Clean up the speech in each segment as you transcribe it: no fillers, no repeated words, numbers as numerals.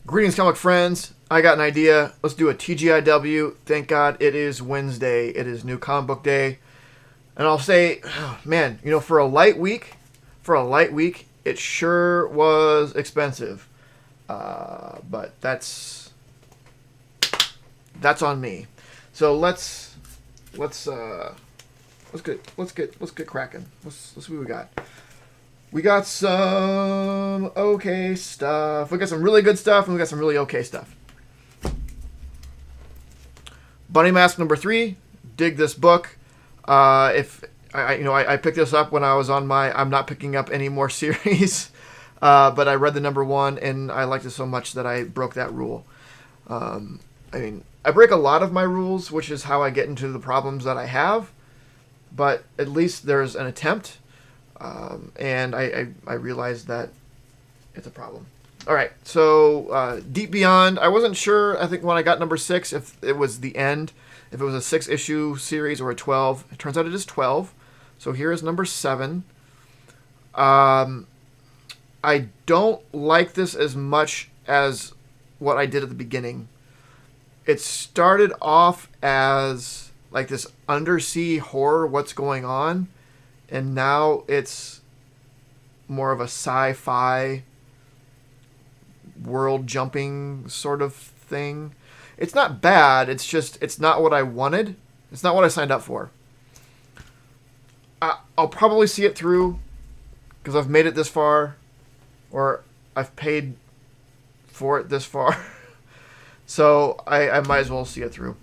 Greetings, comic friends. I got an idea. Let's do a TGIW. Thank God it is Wednesday. It is New Comic Book Day. And I'll say, oh, man, for a light week, it sure was expensive. But that's on me. So let's get cracking. Let's see what we got. We got some okay stuff. We got some really good stuff, and we got some really okay stuff. Bunny Mask number 3. Dig this book. If I picked this up when I was on my I'm not picking up any more series, but I read the number 1 and I liked it so much that I broke that rule. I break a lot of my rules, which is how I get into the problems that I have. But at least there's an attempt. And I realized that it's a problem. All right, so Deep Beyond. I wasn't sure, I think, when I got number 6, if it was the end, if it was a 6-issue series or a 12. It turns out it is 12. So here is number 7. I don't like this as much as what I did at the beginning. It started off as like this undersea horror, what's going on? And now it's more of a sci-fi world jumping sort of thing. It's not bad. It's just, it's not what I wanted. It's not what I signed up for. I'll probably see it through because I've made it this far, or I've paid for it this far. So I might as well see it through.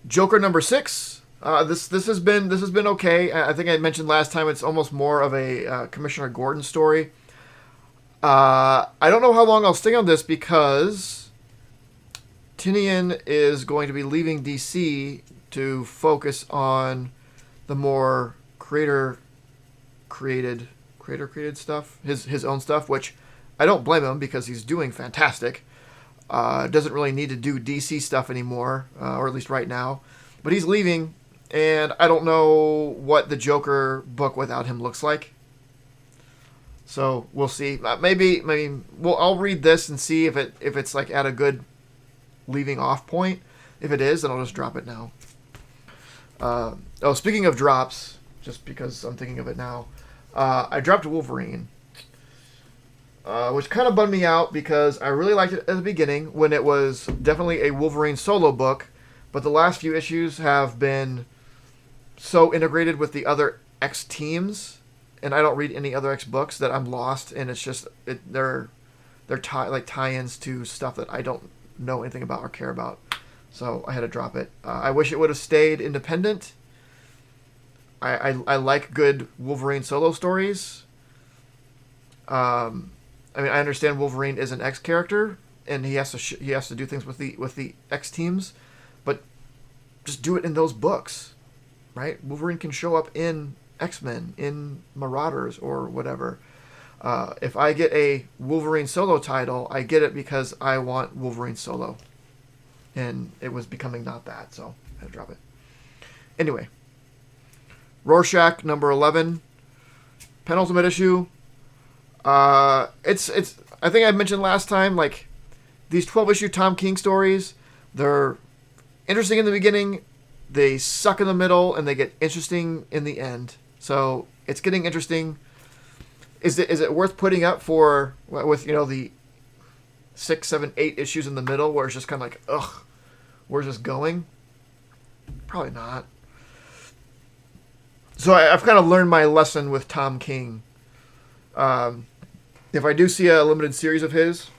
Joker number 6. This has been okay. I think I mentioned last time it's almost more of a Commissioner Gordon story. I don't know how long I'll stay on this because Tinian is going to be leaving DC to focus on the more creator created stuff, his own stuff, which I don't blame him because he's doing fantastic. Doesn't really need to do DC stuff anymore, or at least right now. But he's leaving, and I don't know what the Joker book without him looks like. So we'll see. Maybe I'll read this and see if it's like at a good leaving off point. If it is, then I'll just drop it now. Speaking of drops, just because I'm thinking of it now, I dropped Wolverine. Which kind of bummed me out because I really liked it at the beginning when it was definitely a Wolverine solo book, but the last few issues have been so integrated with the other X teams, and I don't read any other X books, that I'm lost, and it's just they're tie-ins to stuff that I don't know anything about or care about, so I had to drop it. I wish it would have stayed independent. I like good Wolverine solo stories. I understand Wolverine is an X character, and he has to do things with the X teams, but just do it in those books, right? Wolverine can show up in X-Men, in Marauders, or whatever. If I get a Wolverine solo title, I get it because I want Wolverine solo, and it was becoming not that, so I had to drop it. Anyway, Rorschach number 11, penultimate issue. It's I think I mentioned last time, like, these 12-issue Tom King stories, they're interesting in the beginning, they suck in the middle, and they get interesting in the end. So it's getting interesting. Is it worth putting up for with the 6, 7, 8 issues in the middle where it's just kind of like, ugh, where's this going? Probably not. So I've kind of learned my lesson with Tom King. If I do see a limited series of his,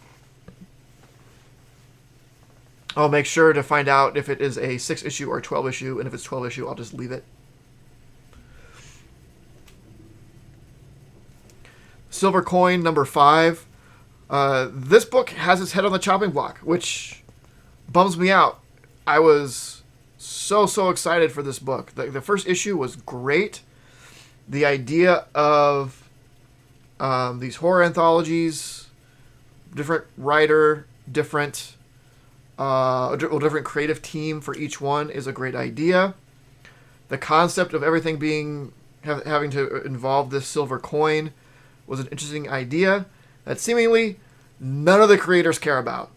I'll make sure to find out if it is a 6-issue or a 12-issue, and if it's 12-issue, I'll just leave it. Silver Coin number 5. This book has its head on the chopping block, which bums me out. I was so excited for this book. The first issue was great. The idea of these horror anthologies, different writer, different creative team for each one is a great idea. The concept of everything having to involve this silver coin was an interesting idea that seemingly none of the creators care about.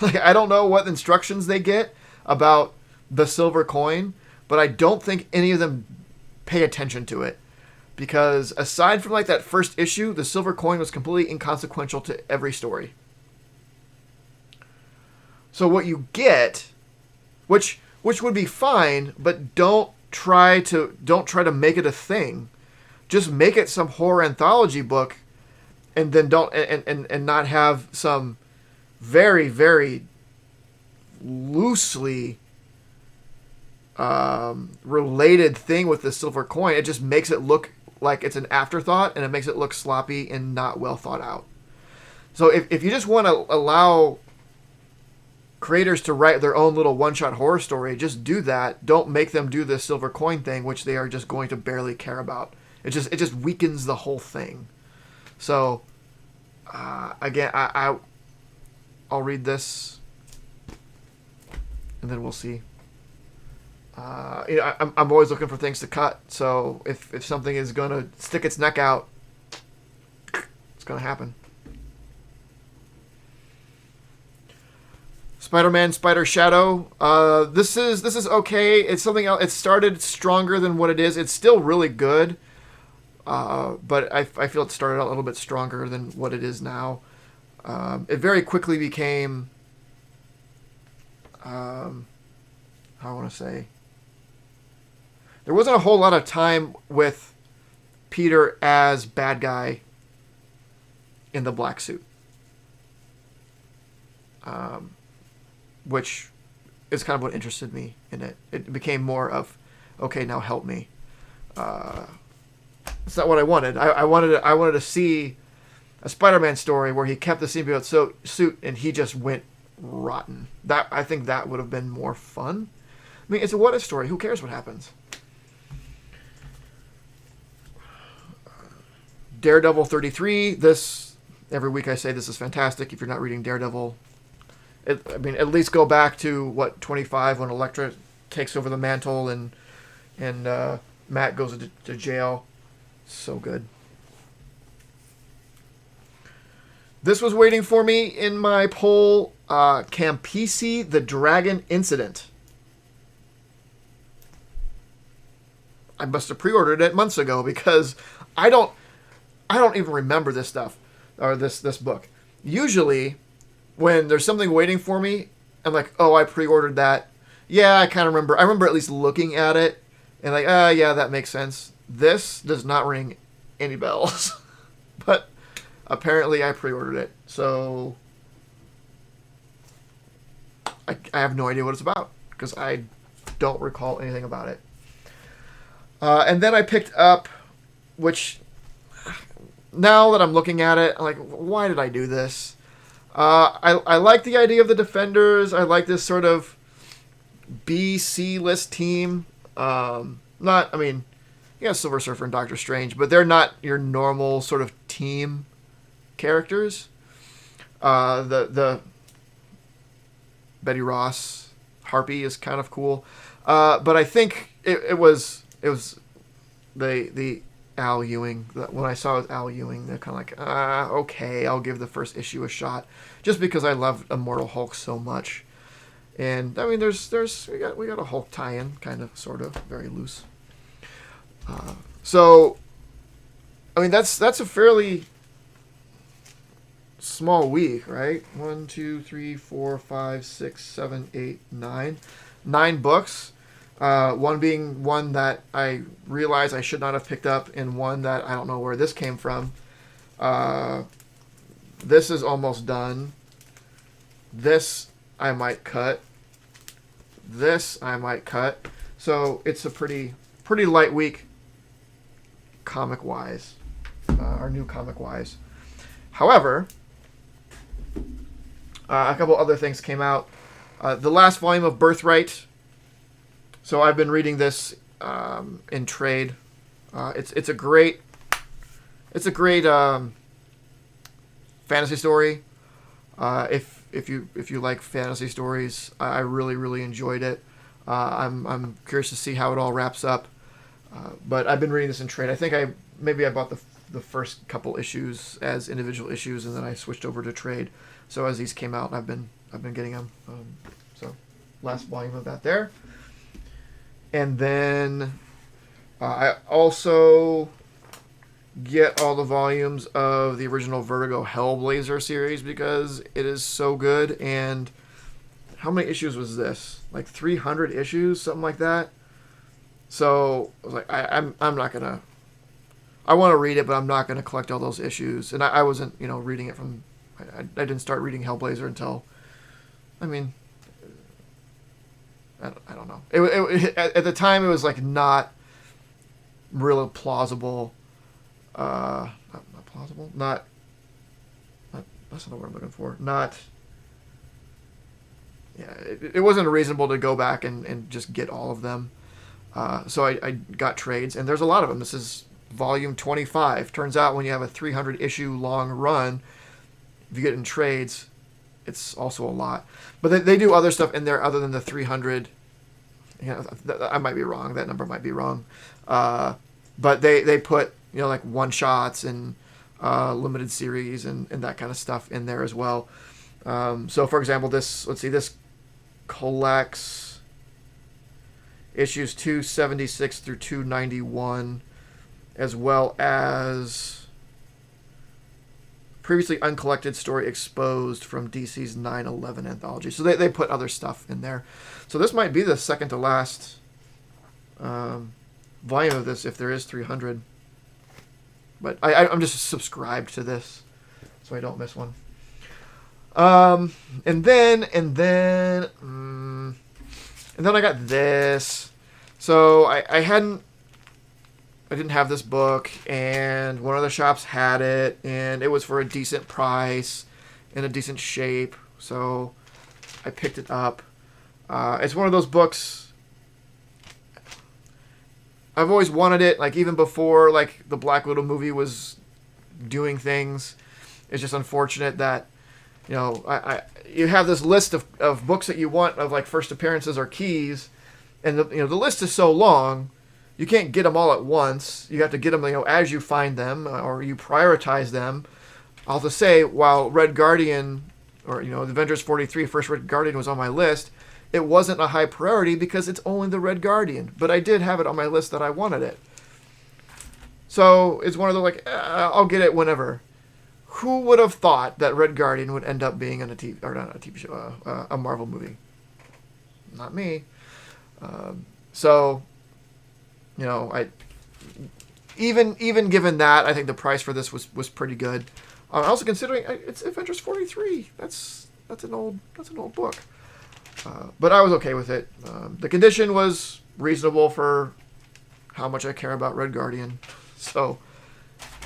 Like, I don't know what instructions they get about the silver coin, but I don't think any of them pay attention to it. Because aside from like that first issue, the silver coin was completely inconsequential to every story. So what you get, which would be fine, but don't try to make it a thing. Just make it some horror anthology book, and then don't and not have some very, very loosely related thing with the silver coin. It just makes it look like it's an afterthought, and it makes it look sloppy and not well thought out. So if you just want to allow creators to write their own little one-shot horror story, just do that. Don't make them do the silver coin thing, which they are just going to barely care about. It just weakens the whole thing. So again, I'll read this, and then we'll see. I'm always looking for things to cut. So if something is going to stick its neck out, it's going to happen. Spider-Man, Spider Shadow. This is okay. It's something else. It started stronger than what it is. It's still really good, but I feel it started out a little bit stronger than what it is now. It very quickly became, how I want to say, there wasn't a whole lot of time with Peter as bad guy in the black suit. Which is kind of what interested me in it. It became more of, okay, now help me. It's not what I wanted. I wanted to see a Spider-Man story where he kept the symbiote suit and he just went rotten. I think that would have been more fun. I mean, it's a what-if story. Who cares what happens? Daredevil 33. This, every week I say this is fantastic. If you're not reading Daredevil, at least go back to 25 when Elektra takes over the mantle and Matt goes to jail. So good. This was waiting for me in my poll. Campisi the Dragon Incident. I must have pre-ordered it months ago because I don't even remember this stuff or this book. Usually, when there's something waiting for me, I'm like, oh, I pre-ordered that. Yeah, I kind of remember. I remember at least looking at it and like, yeah, that makes sense. This does not ring any bells. But apparently I pre-ordered it. So I have no idea what it's about because I don't recall anything about it. And then I picked up, which now that I'm looking at it, I'm like, why did I do this? I like the idea of the Defenders. I like this sort of B-C list team. Silver Surfer and Doctor Strange, but they're not your normal sort of team characters. The Betty Ross Harpy is kind of cool. But I think it was the Al Ewing. When I saw it with Al Ewing, they're kind of like, okay, I'll give the first issue a shot, just because I love Immortal Hulk so much. And I mean, we got a Hulk tie-in, kind of, sort of, very loose. So, I mean, that's a fairly small week, right? 1, 2, 3, 4, 5, 6, 7, 8, 9. 9 books. One being one that I realized I should not have picked up, and one that I don't know where this came from. This is almost done. This I might cut. This I might cut. So it's a pretty light week, comic-wise, or new comic-wise. However, a couple other things came out. The last volume of Birthright. So I've been reading this in trade. It's a great fantasy story. If you like fantasy stories, I really enjoyed it. I'm curious to see how it all wraps up. But I've been reading this in trade. I think I bought the the first couple issues as individual issues, and then I switched over to trade. So as these came out, I've been getting them. So last volume of that there. And then I also get all the volumes of the original Vertigo Hellblazer series because it is so good. And how many issues was this? Like 300 issues, something like that. So I was like, I'm not gonna. I want to read it, but I'm not gonna collect all those issues. And I wasn't, reading it from. I didn't start reading Hellblazer until. I mean, I don't know. It at the time it was like not really plausible. Not plausible. Not. That's not the word I'm looking for. Not. Yeah, it wasn't reasonable to go back and just get all of them. So I got trades, and there's a lot of them. This is volume 25. Turns out when you have a 300 issue long run, if you get in trades, it's also a lot. But they do other stuff in there other than the 300. I might be wrong. That number might be wrong. But they put like one shots and limited series and that kind of stuff in there as well. So for example, this collects issues 276 through 291, as well as previously uncollected story exposed from DC's 9/11 anthology. So they put other stuff in there. So this might be the second to last volume of this if there is 300. But I'm just subscribed to this so I don't miss one. And then I got this. So I didn't have this book, and one of the shops had it, and it was for a decent price in a decent shape. So I picked it up. It's one of those books. I've always wanted it, like even before like the Black Widow movie was doing things. It's just unfortunate that you have this list of books that you want of like first appearances or keys, and the list is so long, you can't get them all at once. You have to get them as you find them, or you prioritize them. I'll have to say, while Red Guardian or Avengers 43 First Red Guardian was on my list, it wasn't a high priority because it's only the Red Guardian, but I did have it on my list that I wanted it. So it's one of the I'll get it whenever. Who would have thought that Red Guardian would end up being in not a TV show, a Marvel movie? Not me. So, I even given that, I think the price for this was pretty good. Also considering it's Avengers 43, that's an old book. But I was okay with it. The condition was reasonable for how much I care about Red Guardian, so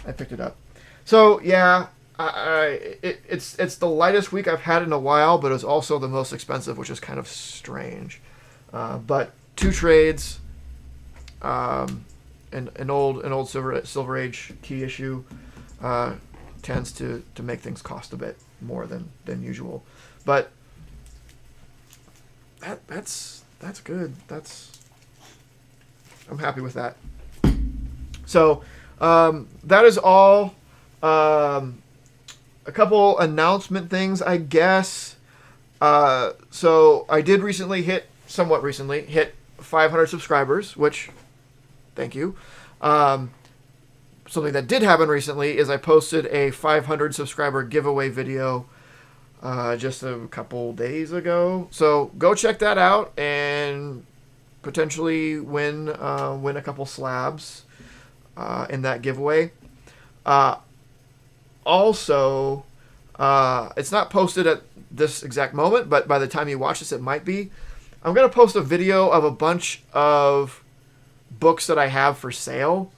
I picked it up. So yeah, it's the lightest week I've had in a while, but it's also the most expensive, which is kind of strange. But 2 trades, and an old Silver Age key issue tends to make things cost a bit more than usual. But that's good. I'm happy with that. So that is all. A couple announcement things, I guess. So I did somewhat recently hit 500 subscribers, which, thank you. Something that did happen recently is I posted a 500 subscriber giveaway video just a couple days ago. So go check that out and potentially win a couple slabs in that giveaway. Also, it's not posted at this exact moment, but by the time you watch this, it might be. I'm going to post a video of a bunch of books that I have for sale,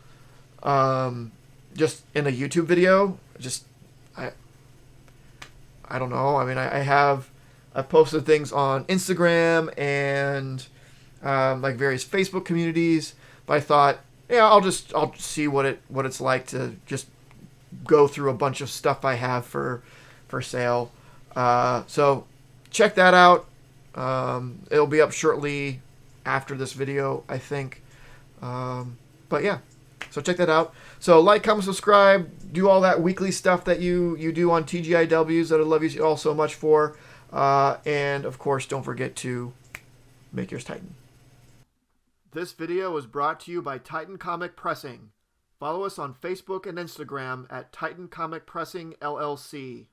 just in a YouTube video. I don't know. I mean, I've posted things on Instagram and like various Facebook communities, but I thought, yeah, I'll see what it's like to just go through a bunch of stuff I have for sale. So check that out. It'll be up shortly after this video, I think. But yeah, So check that out. So like, comment, subscribe, do all that weekly stuff that you do on TGIWs that I love you all so much for. And of course, don't forget to make yours Titan. This video was brought to you by Titan Comic Pressing. Follow us on Facebook and Instagram at Titan Comic Pressing LLC.